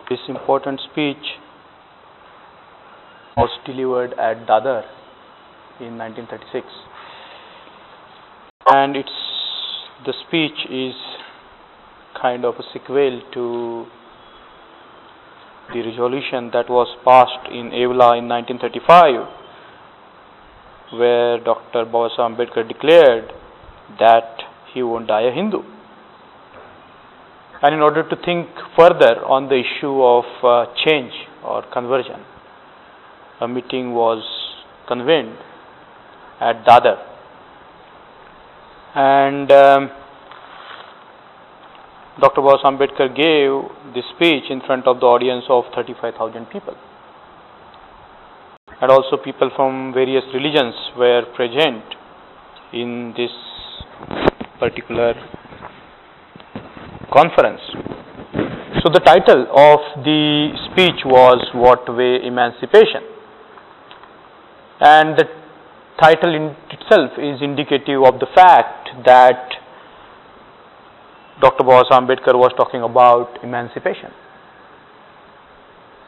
This important speech was delivered at Dadar in 1936, and the speech is kind of a sequel to the resolution that was passed in Evla in 1935, where Dr. Babasaheb Ambedkar declared that he won't die a Hindu. And in order to think further on the issue of change or conversion, a meeting was convened at Dadar, and Dr. Babasaheb Ambedkar gave this speech in front of the audience of 35,000 people, and also people from various religions were present in this particular conference. So the title of the speech was "What Way Emancipation?" and the title in itself is indicative of the fact that Dr. Babasaheb Ambedkar was talking about emancipation.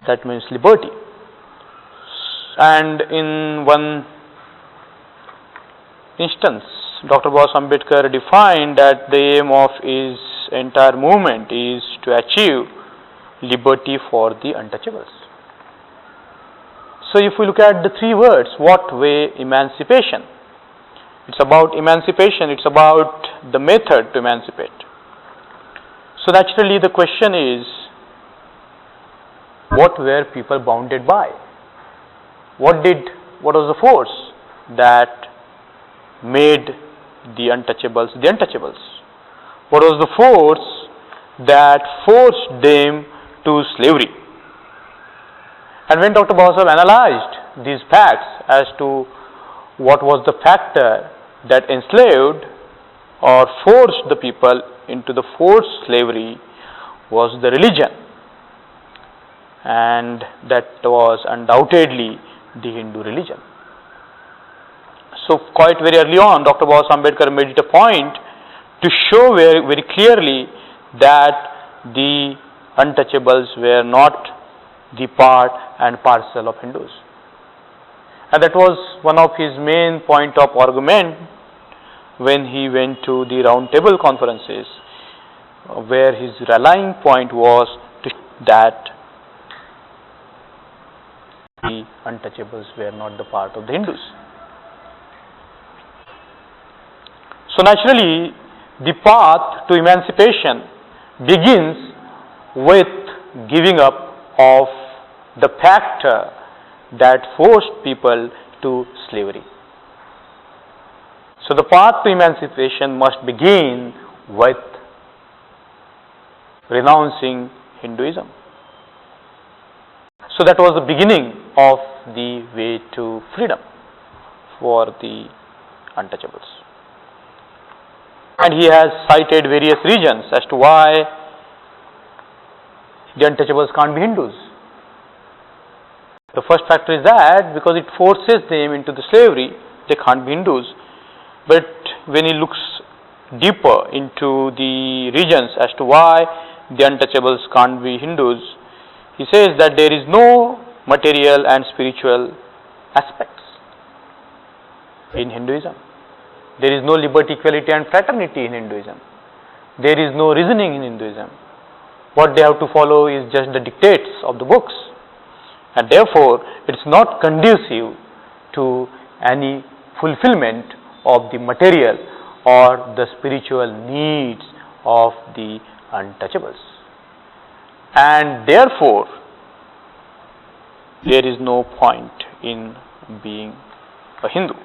That means liberty. And in one instance, Dr. Babasaheb Ambedkar defined that the aim of his entire movement is to achieve liberty for the untouchables. So if we look at the three words, what way emancipation? It's about emancipation, it's about the method to emancipate. So naturally the question is, what were people bounded by? What was the force that made the untouchables the untouchables? What was the force that forced them to slavery? And when Dr. Babasaheb analyzed these facts as to what was the factor that enslaved or forced the people into the forced slavery, was the religion, and that was undoubtedly the Hindu religion. So quite very early on, Dr. Babasaheb Ambedkar made it a point to show very clearly that the untouchables were not the part and parcel of Hindus. And that was one of his main point of argument when he went to the round table conferences, where his rallying point was that the untouchables were not the part of the Hindus. So naturally, the path to emancipation begins with giving up of the factor that forced people to slavery. So the path to emancipation must begin with renouncing Hinduism. So that was the beginning of the way to freedom for the untouchables. And he has cited various reasons as to why the untouchables can't be Hindus. The first factor is that because it forces them into the slavery, they can't be Hindus. But when he looks deeper into the reasons as to why the untouchables can't be Hindus, he says that there is no material and spiritual aspects in Hinduism. There is no liberty, equality and fraternity in Hinduism. There is no reasoning in Hinduism. What they have to follow is just the dictates of the books, and therefore it is not conducive to any fulfillment of the material or the spiritual needs of the untouchables, and therefore there is no point in being a Hindu.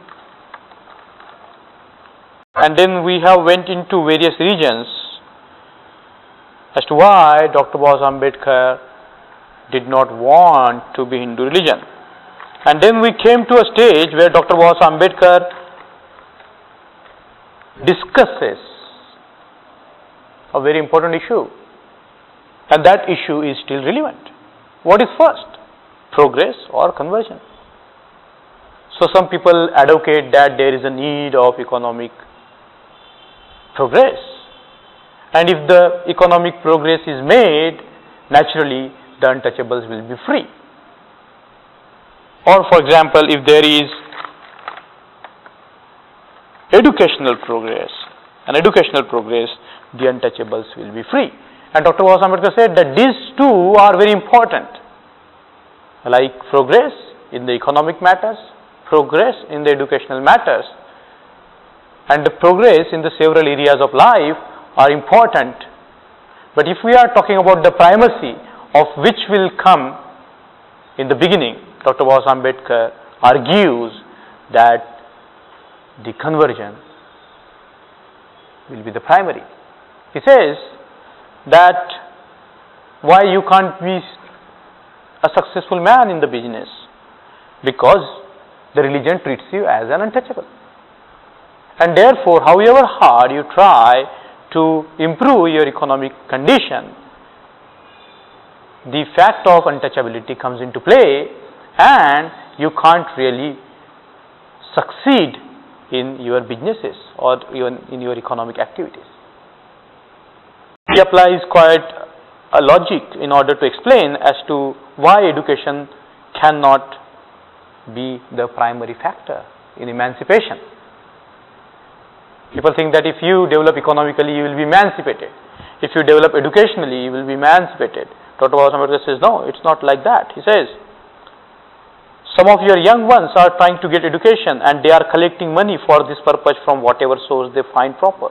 And then we have went into various regions as to why Dr. Babasaheb Ambedkar did not want to be Hindu religion. And then we came to a stage where Dr. Babasaheb Ambedkar discusses a very important issue, and that issue is still relevant. What is first, progress or conversion? So some people advocate that there is a need of economic progress, and if the economic progress is made, naturally the untouchables will be free. Or for example, if there is educational progress, the untouchables will be free. And Dr. Babasaheb Ambedkar said that these two are very important, like progress in the economic matters, progress in the educational matters, and the progress in the several areas of life are important. But if we are talking about the primacy of which will come in the beginning, Dr. Babasaheb Ambedkar argues that the conversion will be the primary. He says that why you can't be a successful man in the business, because the religion treats you as an untouchable, and therefore however hard you try to improve your economic condition, the fact of untouchability comes into play and you can't really succeed in your businesses or even in your economic activities. He applies quite a logic in order to explain as to why education cannot be the primary factor in emancipation. People think that if you develop economically, you will be emancipated. If you develop educationally, you will be emancipated. Dr. Babasaheb Ambedkar says, no, it's not like that. He says, some of your young ones are trying to get education and they are collecting money for this purpose from whatever source they find proper.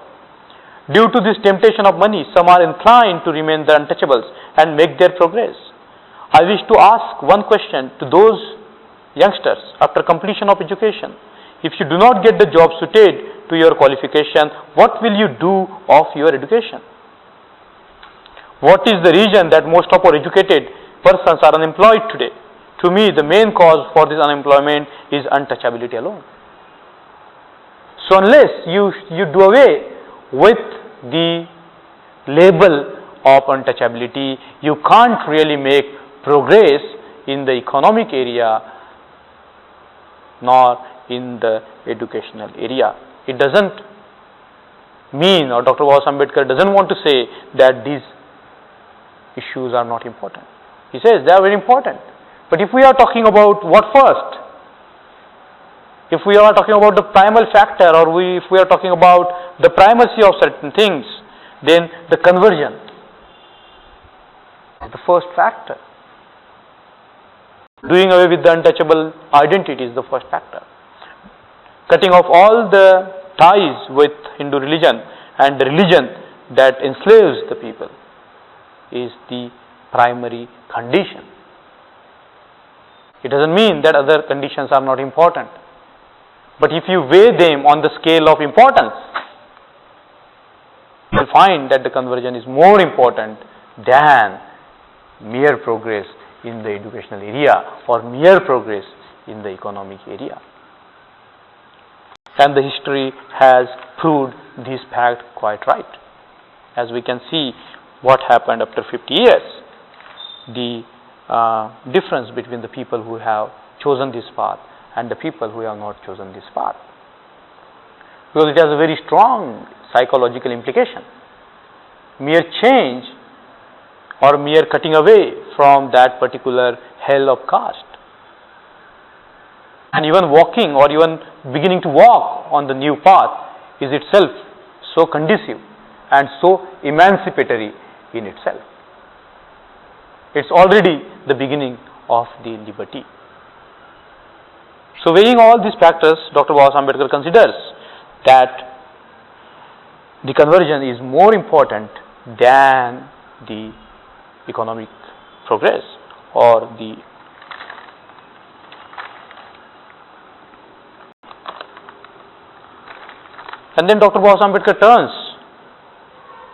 Due to this temptation of money, some are inclined to remain the untouchables and make their progress. I wish to ask one question to those youngsters after completion of education. If you do not get the job suited to your qualification, what will you do of your education? What is the reason that most of our educated persons are unemployed today? To me, the main cause for this unemployment is untouchability alone. So unless you do away with the label of untouchability, you can't really make progress in the economic area nor in the educational area. It doesn't mean, or Dr. Babasaheb Ambedkar doesn't want to say that these issues are not important. He says they are very important. But if we are talking about what first? If we are talking about the primal factor, or if we are talking about the primacy of certain things, then the conversion is the first factor. Doing away with the untouchable identity is the first factor. Cutting off all the ties with Hindu religion and the religion that enslaves the people is the primary condition. It doesn't mean that other conditions are not important. But if you weigh them on the scale of importance, you will find that the conversion is more important than mere progress in the educational area or mere progress in the economic area. And the history has proved this fact quite right. As we can see what happened after 50 years, the difference between the people who have chosen this path and the people who have not chosen this path. Because it has a very strong psychological implication. Mere change or mere cutting away from that particular hell of caste, and even walking or even beginning to walk on the new path is itself so conducive and so emancipatory in itself. It's already the beginning of the liberty. So weighing all these factors, Dr. Babasaheb Ambedkar considers that the conversion is more important than the economic progress or the and then Dr. Babasaheb Ambedkar turns.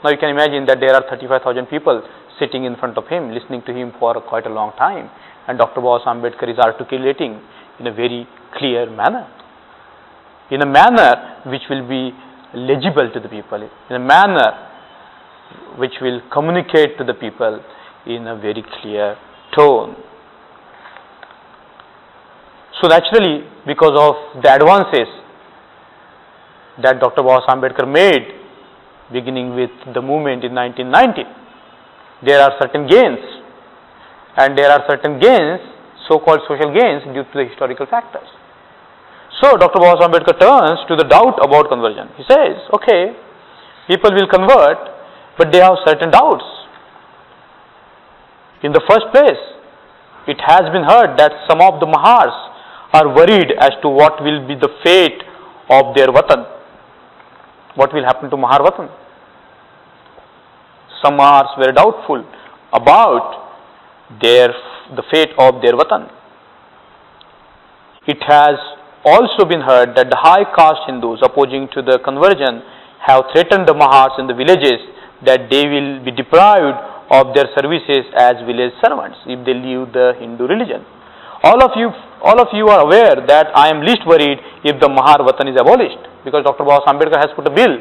Now you can imagine that there are 35,000 people sitting in front of him, listening to him for quite a long time, and Dr. Babasaheb Ambedkar is articulating in a very clear manner, in a manner which will be legible to the people, in a manner which will communicate to the people in a very clear tone. So naturally, because of the advances that Dr. Babasaheb Ambedkar made, beginning with the movement in 1990, there are certain gains and there are certain gains, so-called social gains, due to the historical factors. So Dr. Babasaheb Ambedkar turns to the doubt about conversion. He says, okay, people will convert, but they have certain doubts. In the first place, it has been heard that some of the Mahars are worried as to what will be the fate of their Watan. What will happen to Mahar Watan? Some Mahars were doubtful about the fate of their Watan. It has also been heard that the high caste Hindus opposing to the conversion have threatened the Mahars in the villages that they will be deprived of their services as village servants if they leave the Hindu religion. All of you are aware that I am least worried if the Mahar Watan is abolished, because Dr. Babasaheb Ambedkar has put a bill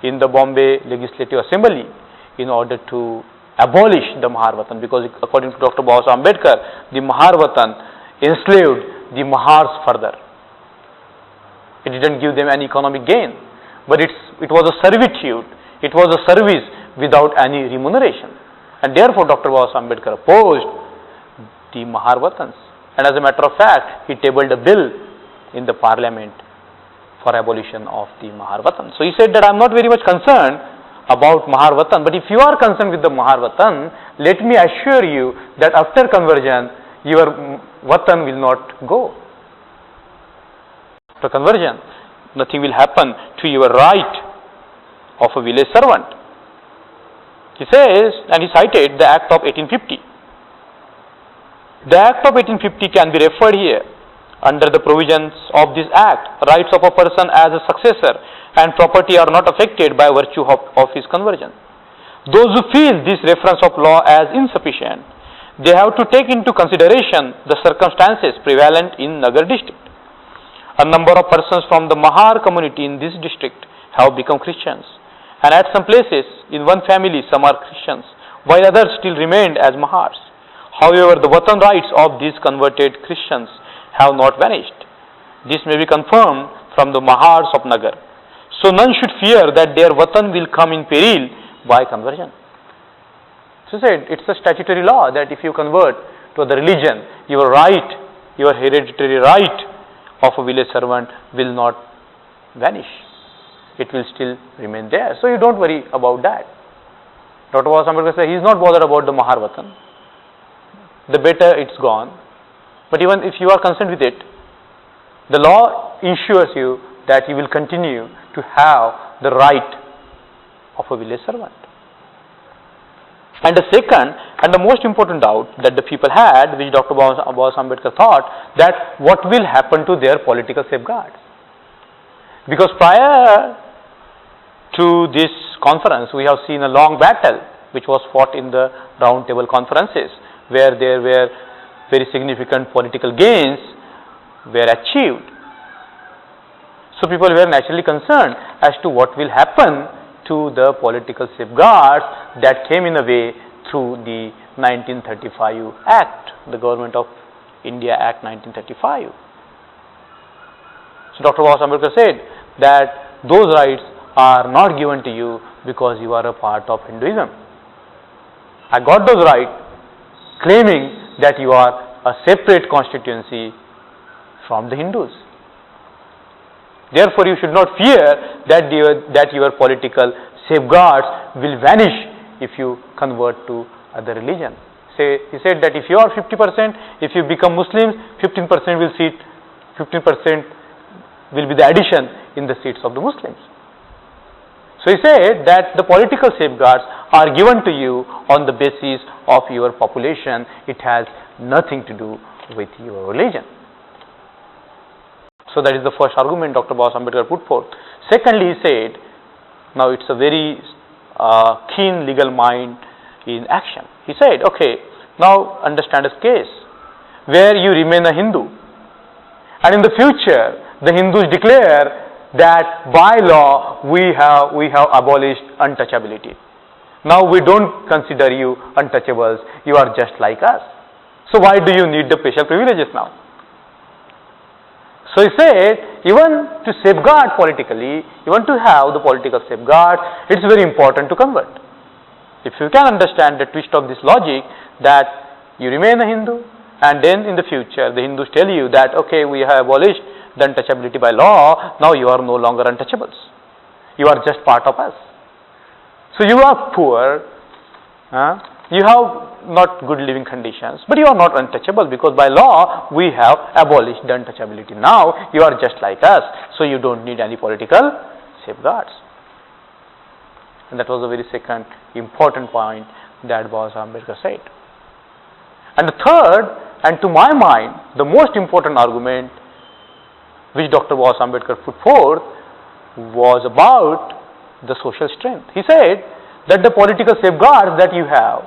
in the Bombay Legislative Assembly in order to abolish the Mahar Watan, because according to Dr. Babasaheb Ambedkar, the Mahar Watan enslaved the Mahars further. It didn't give them any economic gain, but it was a servitude, it was a service without any remuneration, and therefore Dr. Babasaheb Ambedkar opposed the Mahar Watans, and as a matter of fact, he tabled a bill in the parliament for abolition of the Mahar Watan. So he said that I am not very much concerned about Mahar Watan, but if you are concerned with the Mahar Watan, let me assure you that after conversion, your Watan will not go. After conversion, nothing will happen to your right of a village servant. He says, and he cited the Act of 1850. The Act of 1850 can be referred here. Under the provisions of this Act, rights of a person as a successor and property are not affected by virtue of his conversion. Those who feel this reference of law as insufficient, they have to take into consideration the circumstances prevalent in Nagar district. A number of persons from the Mahar community in this district have become Christians, and at some places in one family some are Christians, while others still remained as Mahars. However, the Watan rights of these converted Christians have not vanished. This may be confirmed from the Mahars of Nagar. So none should fear that their Watan will come in peril by conversion. So said, it's a statutory law that if you convert to the religion, your right, your hereditary right of a village servant will not vanish. It will still remain there. So you don't worry about that. Dr. Babasaheb Ambedkar says he is not bothered about the Mahar Watan. The better it's gone. But even if you are concerned with it, the law ensures you that you will continue to have the right of a village servant. And the second and the most important doubt that the people had, which Dr. Babasaheb Ambedkar thought, that what will happen to their political safeguards. Because prior to this conference, we have seen a long battle which was fought in the round table conferences, where there were very significant political gains were achieved. So people were naturally concerned as to what will happen to the political safeguards that came in a way through the 1935 Act, the Government of India Act 1935. So Dr. Babasaheb Ambedkar said that those rights are not given to you because you are a part of Hinduism. I got those rights claiming that you are a separate constituency from the Hindus. Therefore, you should not fear that your political safeguards will vanish if you convert to other religion. He said that if you are 50%, if you become Muslims, 15% will be the addition in the seats of the Muslims. So he said that the political safeguards are given to you on the basis of your population. It has nothing to do with your religion. So that is the first argument Dr. Babasaheb Ambedkar put forth. Secondly, he said, now it's a very keen legal mind in action. He said, okay, now understand a case where you remain a Hindu, and in the future the Hindus declare that by law we have abolished untouchability. Now we don't consider you untouchables, you are just like us. So why do you need the special privileges now? So he said, even to safeguard politically, even to have the political safeguard, it's very important to convert. If you can understand the twist of this logic, that You remain a Hindu, and then in the future the Hindus tell you that, okay, we have abolished the untouchability by law, now you are no longer untouchables. You are just part of us. So you are poor, you have not good living conditions, but you are not untouchable because by law we have abolished the untouchability. Now you are just like us, so you don't need any political safeguards. And that was a very second important point that Babasaheb Ambedkar said. And the third, and to my mind, the most important argument which Dr. Babasaheb Ambedkar put forth was about the social strength. He said that the political safeguards that you have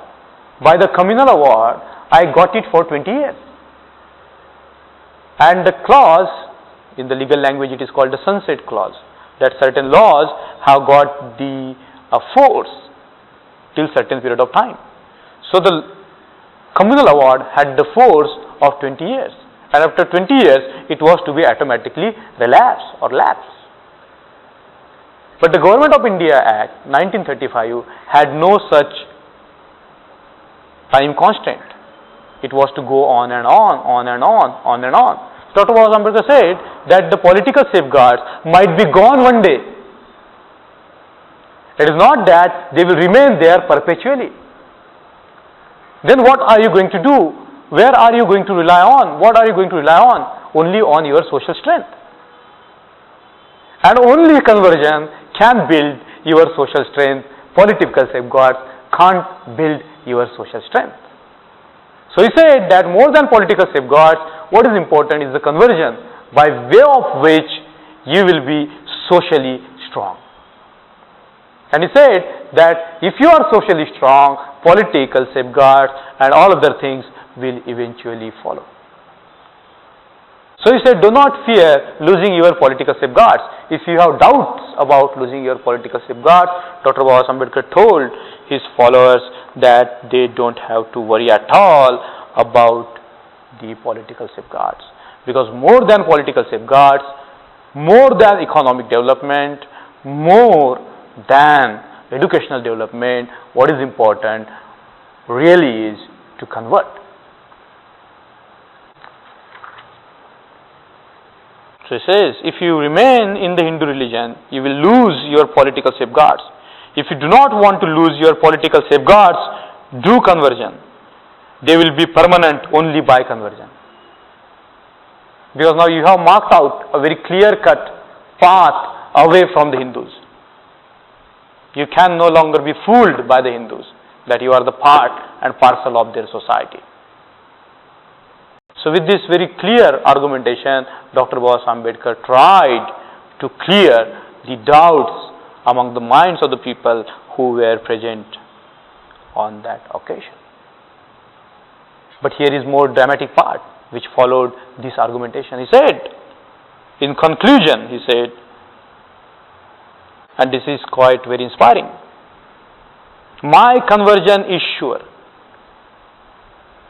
by the communal award, I got it for 20 years. And the clause, in the legal language it is called the sunset clause, that certain laws have got the force till certain period of time. So the communal award had the force of 20 years, and after 20 years it was to be automatically relapsed or lapsed. But the Government of India Act 1935 had no such time constant. It was to go on and on, on and on, on and on. Dr. Babasaheb Ambedkar said that the political safeguards might be gone one day. It is not that they will remain there perpetually. Then what are you going to do? Where are you going to rely on? What are you going to rely on? Only on your social strength. And only conversion can build your social strength. Political safeguards can't build your social strength. So he said that more than political safeguards, what is important is the conversion by way of which you will be socially strong. And he said that if you are socially strong, political safeguards and all other things will eventually follow. So he said, do not fear losing your political safeguards. If you have doubts about losing your political safeguards, Dr. Babasaheb Ambedkar told his followers that they don't have to worry at all about the political safeguards. Because more than political safeguards, more than economic development, more than educational development, what is important really is to convert. So he says, if you remain in the Hindu religion, you will lose your political safeguards. If you do not want to lose your political safeguards, do conversion. They will be permanent only by conversion. Because now you have marked out a very clear-cut path away from the Hindus. You can no longer be fooled by the Hindus that you are the part and parcel of their society. So with this very clear argumentation, Dr. Babasaheb Ambedkar tried to clear the doubts among the minds of the people who were present on that occasion. But here is more dramatic part which followed this argumentation. He said, in conclusion, he said, and this is quite very inspiring, my conversion is sure.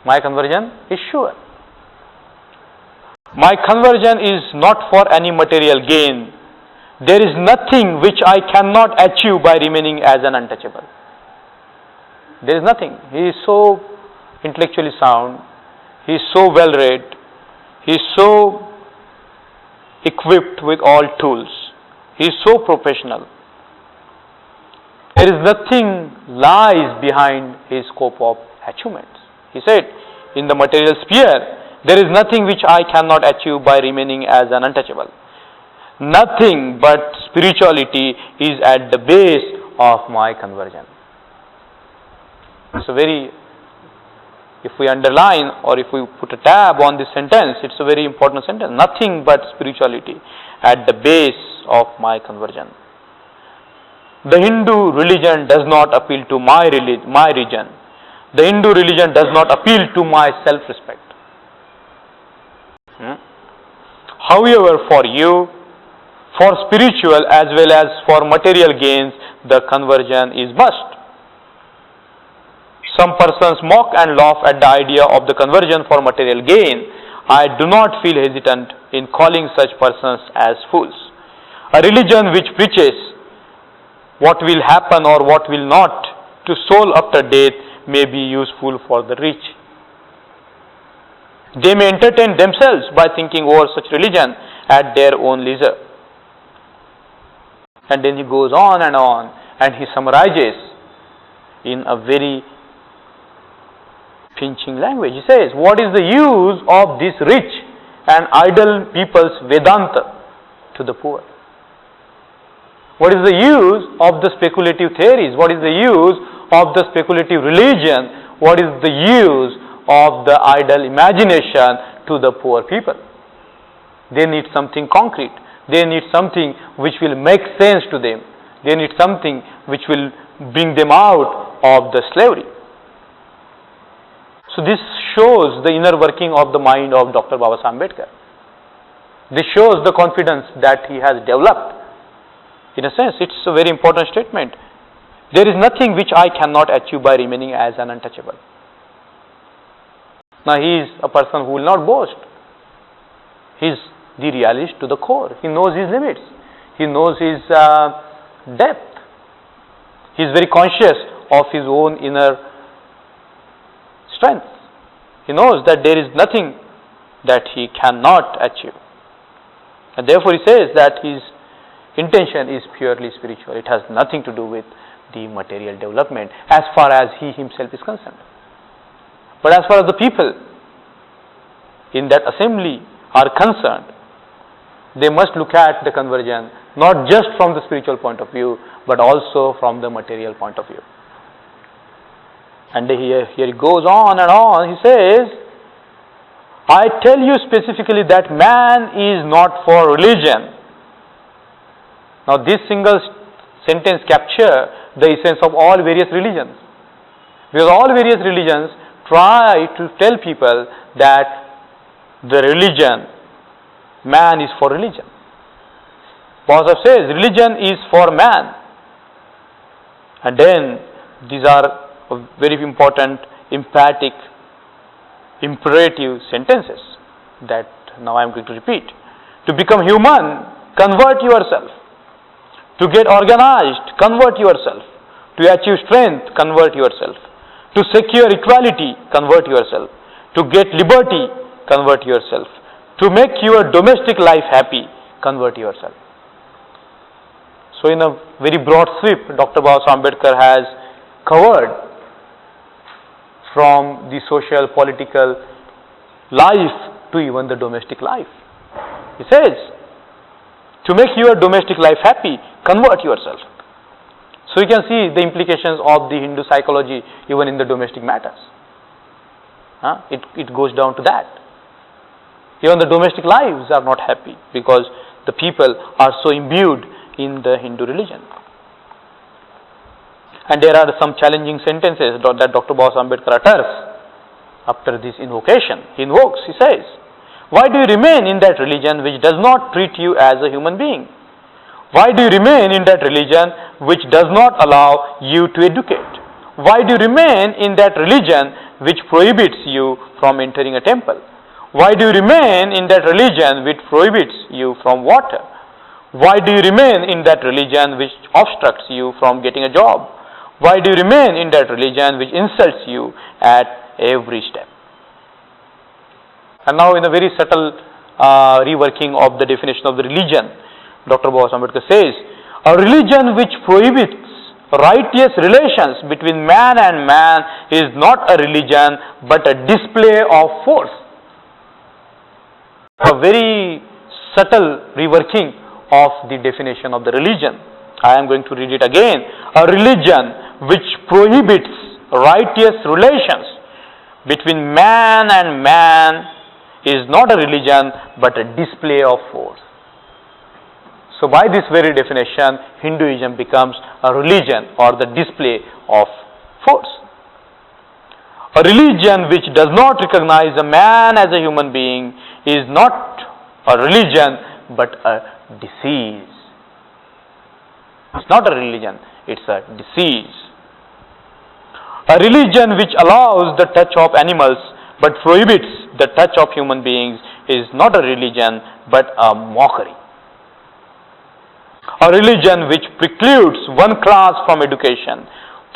My conversion is sure. My conversion is not for any material gain. There is nothing which I cannot achieve by remaining as an untouchable. There is nothing. He is so intellectually sound. He is so well read. He is so equipped with all tools. He is so professional. There is nothing lies behind his scope of achievements. He said, in the material sphere, there is nothing which I cannot achieve by remaining as an untouchable. Nothing but spirituality is at the base of my conversion. It's a very, if we underline or if we put a tab on this sentence, it's a very important sentence. Nothing but spirituality at the base of my conversion. The Hindu religion does not appeal to my region. The Hindu religion does not appeal to my self-respect. However, for you, for spiritual as well as for material gains, the conversion is must. Some persons mock and laugh at the idea of the conversion for material gain. I do not feel hesitant in calling such persons as fools. A religion which preaches what will happen or what will not to soul after death may be useful for the rich. They may entertain themselves by thinking over such religion at their own leisure. And then he goes on, and he summarizes in a very pinching language. He says, what is the use of this rich and idle people's Vedanta to the poor? What is the use of the speculative theories? What is the use of the speculative religion? What is the use of the idle imagination to the poor people? They need something concrete. They need something which will make sense to them. They need something which will bring them out of the slavery. So this shows the inner working of the mind of Dr. Babasaheb Ambedkar. This shows the confidence that he has developed. In a sense, it's a very important statement. There is nothing which I cannot achieve by remaining as an untouchable. Now he is a person who will not boast. He is the realist to the core. He knows his limits. He knows his depth. He is very conscious of his own inner strength. He knows that there is nothing that he cannot achieve. And therefore he says that his intention is purely spiritual. It has nothing to do with the material development as far as he himself is concerned. But as far as the people in that assembly are concerned, they must look at the conversion not just from the spiritual point of view, but also from the material point of view. And here he goes on. He says, I tell you specifically that man is not for religion. Now this single sentence captures the essence of all various religions. Because all various religions try to tell people that the religion, man is for religion. Babasaheb says religion is for man. And then these are very important, emphatic, imperative sentences that now I am going to repeat. To become human, convert yourself. To get organized, convert yourself. To achieve strength, convert yourself. To secure equality, convert yourself. To get liberty, convert yourself. To make your domestic life happy, convert yourself. So in a very broad sweep, Dr. Babasaheb Ambedkar has covered from the social, political life to even the domestic life. He says, to make your domestic life happy, convert yourself. So you can see the implications of the Hindu psychology even in the domestic matters. It goes down to that. Even the domestic lives are not happy because the people are so imbued in the Hindu religion. And there are some challenging sentences that Dr. Babasaheb Ambedkar utters after this invocation. He invokes, he says, why do you remain in that religion which does not treat you as a human being? Why do you remain in that religion which does not allow you to educate? Why do you remain in that religion which prohibits you from entering a temple? Why do you remain in that religion which prohibits you from water? Why do you remain in that religion which obstructs you from getting a job? Why do you remain in that religion which insults you at every step? And now in a very subtle reworking of the definition of the religion, Dr. Babasaheb Ambedkar says, a religion which prohibits righteous relations between man and man is not a religion but a display of force. A very subtle reworking of the definition of the religion. I am going to read it again. A religion which prohibits righteous relations between man and man is not a religion but a display of force. So by this very definition, Hinduism becomes a religion or the display of force. A religion which does not recognize a man as a human being is not a religion but a disease. It's not a religion, it's a disease. A religion which allows the touch of animals but prohibits the touch of human beings is not a religion but a mockery. A religion which precludes one class from education,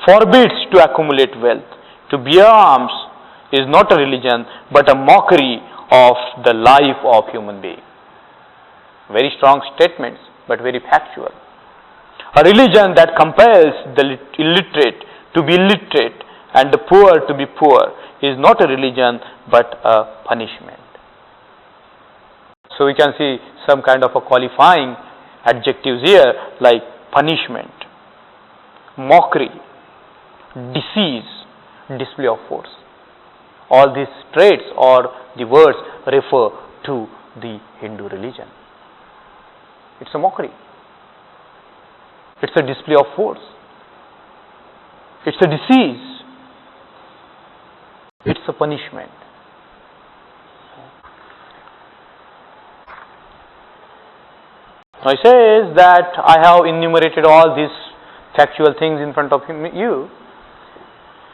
forbids to accumulate wealth, to bear arms, is not a religion but a mockery of the life of human being. Very strong statements, but very factual. A religion that compels the illiterate to be illiterate and the poor to be poor is not a religion but a punishment. So we can see some kind of a qualifying adjectives here like punishment, mockery, disease, display of force. All these traits or the words refer to the Hindu religion. It's a mockery. It's a display of force. It's a disease. It's a punishment. Now he says that I have enumerated all these factual things in front of you,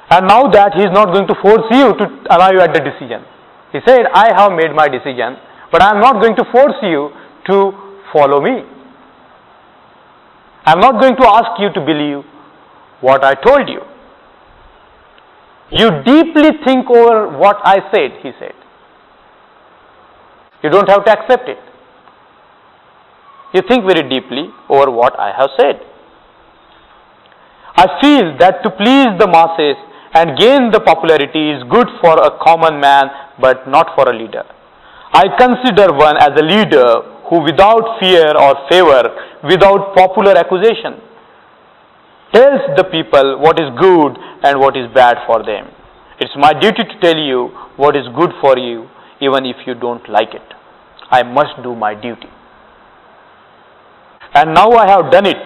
and now that he is not going to force you to arrive at the decision. He said, I have made my decision, but I am not going to force you to follow me. I am not going to ask you to believe what I told you. You deeply think over what I said, he said. You don't have to accept it. You think very deeply over what I have said. I feel that to please the masses and gain the popularity is good for a common man but not for a leader. I consider one as a leader who without fear or favor, without popular accusation, tells the people what is good and what is bad for them. It's my duty to tell you what is good for you even if you don't like it. I must do my duty. And now I have done it.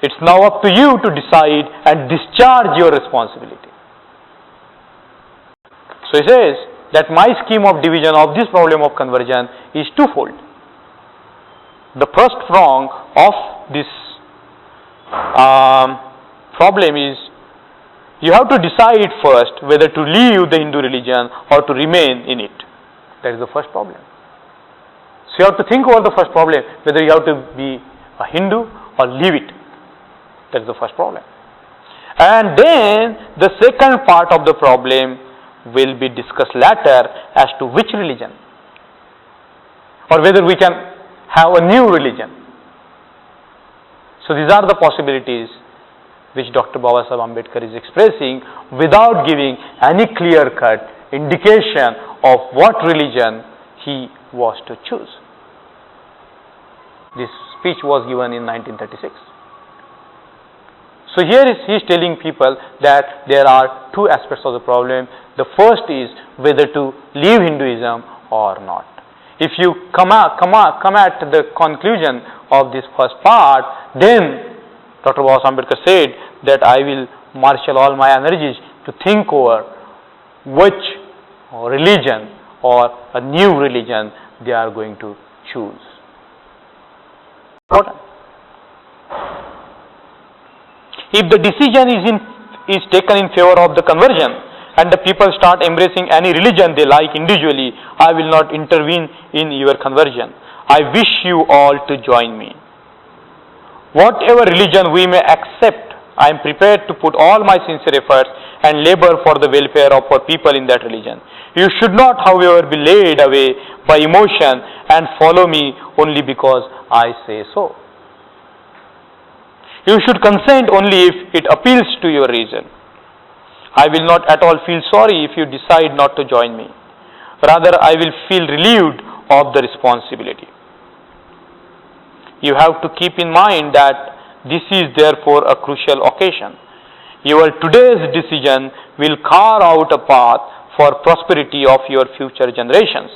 It's now up to you to decide and discharge your responsibility. So he says that my scheme of division of this problem of conversion is twofold. The first prong of this problem is you have to decide first whether to leave the Hindu religion or to remain in it. That is the first problem. So you have to think over the first problem whether you have to be a Hindu or leave it. That is the first problem. And then the second part of the problem will be discussed later as to which religion or whether we can have a new religion. So these are the possibilities which Dr. Babasaheb Ambedkar is expressing without giving any clear-cut indication of what religion he was to choose. This speech was given in 1936. So here he is telling people that there are two aspects of the problem. The first is whether to leave Hinduism or not. If you come at the conclusion of this first part, then Dr. Babasaheb Ambedkar said that I will marshal all my energies to think over which religion or a new religion they are going to choose. If the decision is taken in favor of the conversion and the people start embracing any religion they like individually, I will not intervene in your conversion. I wish you all to join me. Whatever religion we may accept, I am prepared to put all my sincere efforts and labor for the welfare of our people in that religion. You should not, however, be led away by emotion and follow me only because I say so. You should consent only if it appeals to your reason. I will not at all feel sorry if you decide not to join me. Rather, I will feel relieved of the responsibility. You have to keep in mind that this is therefore a crucial occasion. Your today's decision will carve out a path for prosperity of your future generations.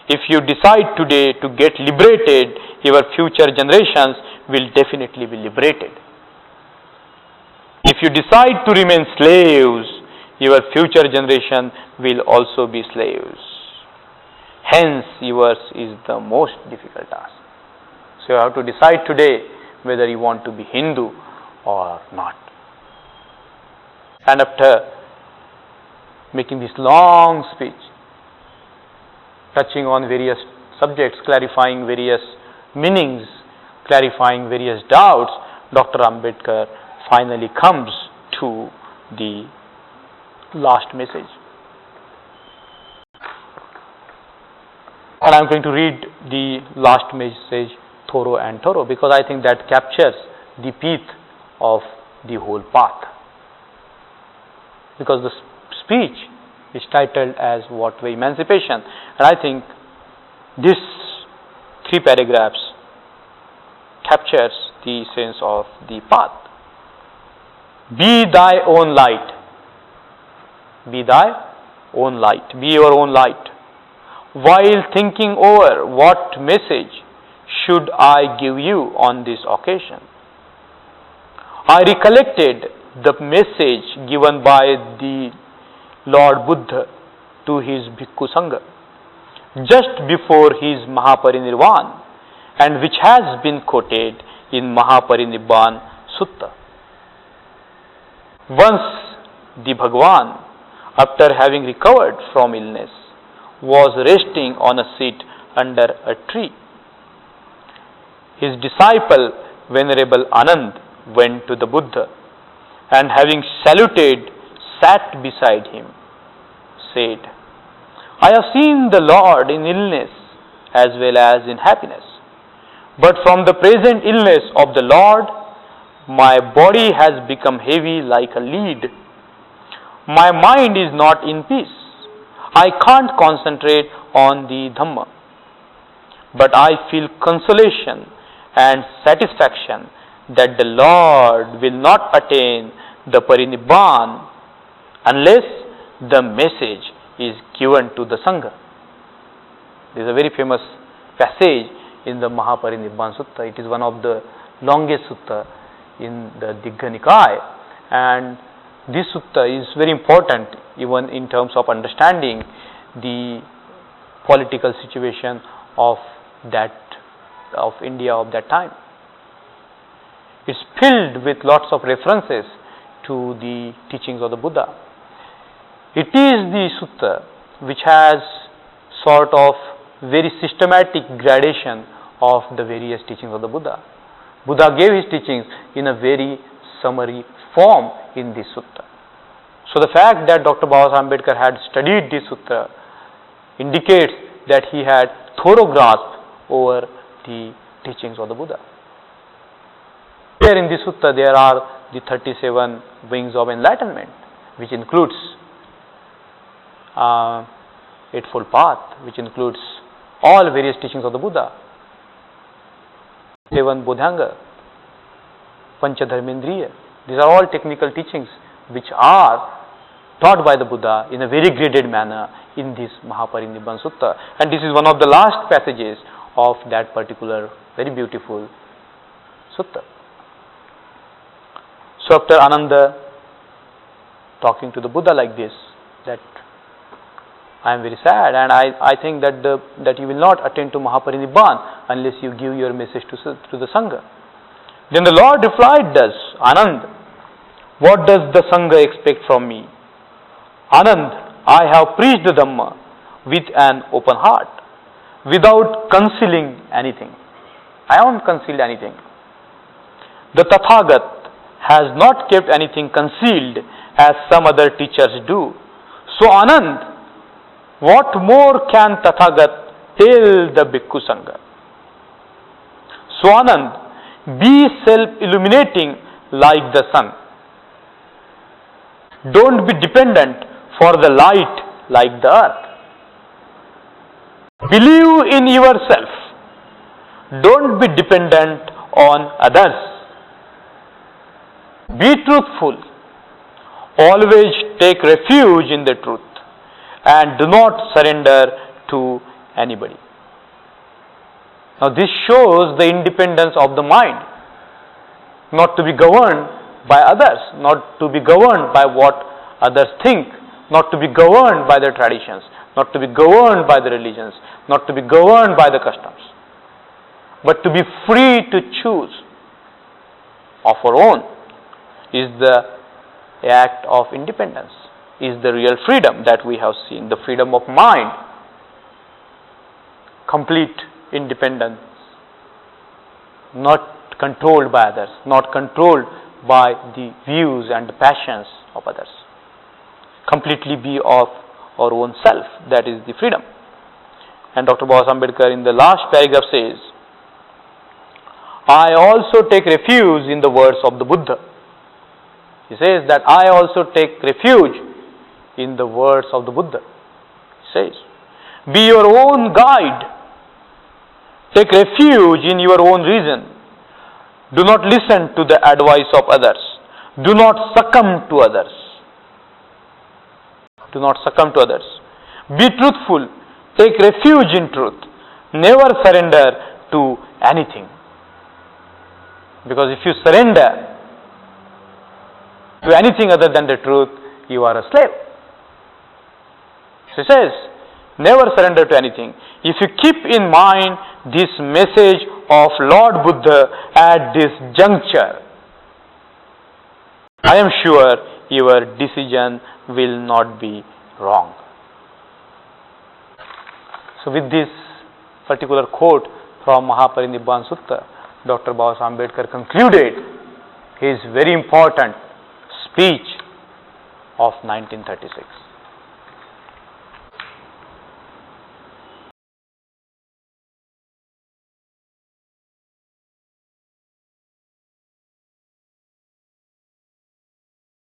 If you decide today to get liberated, your future generations will definitely be liberated. If you decide to remain slaves, your future generation will also be slaves. Hence, yours is the most difficult task. So you have to decide today whether you want to be Hindu or not. And after making this long speech, touching on various subjects, clarifying various meanings, clarifying various doubts, Dr. Ambedkar finally comes to the last message. And I am going to read the last message thorough and thorough, because I think that captures the pith of the whole path. Because the speech is titled as what way emancipation, and I think this 3 paragraphs captures the sense of the path. Be thy own light. Be thy own light. Be your own light. While thinking over what message should I give you on this occasion, I recollected the message given by the Lord Buddha to his Bhikkhu Sangha just before his Mahaparinirvan, and which has been quoted in Mahaparinirvan Sutta. Once the Bhagwan, after having recovered from illness, was resting on a seat under a tree. His disciple, Venerable Anand, went to the Buddha, and having saluted, sat beside him, said, I have seen the Lord in illness as well as in happiness, but from the present illness of the Lord, my body has become heavy like a lead. My mind is not in peace. I can't concentrate on the Dhamma, but I feel consolation and satisfaction that the Lord will not attain the Parinirvan unless the message is given to the Sangha. This is a very famous passage in the Mahaparinirvan Sutta. It is one of the longest sutta in the Digha Nikaya, and this sutta is very important even in terms of understanding the political situation of India of that time. It's filled with lots of references to the teachings of the Buddha. It is the sutta which has sort of very systematic gradation of the various teachings of the Buddha. Buddha gave his teachings in a very summary form in this sutta. So the fact that Dr. Babasaheb Ambedkar had studied this sutta indicates that he had thorough grasp over the teachings of the Buddha. Here in this sutta there are the 37 wings of enlightenment, which includes Eightfold Path, which includes all various teachings of the Buddha, 7 Bodhyanga, Panchadharmendriya. These are all technical teachings which are taught by the Buddha in a very graded manner in this Mahaparinirvan Sutta, and this is one of the last passages of that particular very beautiful sutta. So after Ananda talking to the Buddha like this, that I am very sad, and I think that you will not attain to Mahaparinirvan unless you give your message to the Sangha. Then the Lord replied thus, Anand, what does the Sangha expect from me? Anand, I have preached the Dhamma with an open heart, without concealing anything. I haven't concealed anything. The Tathagat has not kept anything concealed as some other teachers do. So Anand, what more can Tathagat tell the Bhikkhu Sangha? So Anand, be self-illuminating like the sun. Don't be dependent for the light like the earth. Believe in yourself. Don't be dependent on others. Be truthful. Always take refuge in the truth and do not surrender to anybody. Now this shows the independence of the mind, not to be governed by others, not to be governed by what others think, not to be governed by the traditions, not to be governed by the religions, not to be governed by the customs, but to be free to choose of our own is the act of independence, is the real freedom that we have seen, the freedom of mind, complete independence, not controlled by others, not controlled by the views and the passions of others. Completely be of our own self, that is the freedom. And Dr. Babasaheb Ambedkar in the last paragraph says, I also take refuge in the words of the Buddha. He says that I also take refuge in the words of the Buddha. He says, be your own guide. Take refuge in your own reason. Do not listen to the advice of others. Do not succumb to others. Do not succumb to others. Be truthful. Take refuge in truth. Never surrender to anything. Because if you surrender to anything other than the truth, you are a slave. So he says, never surrender to anything. If you keep in mind this message of Lord Buddha at this juncture, I am sure your decision will not be wrong. So with this particular quote from Mahaparinirvana Sutta, Dr. Babasaheb Ambedkar concluded his very important speech of 1936.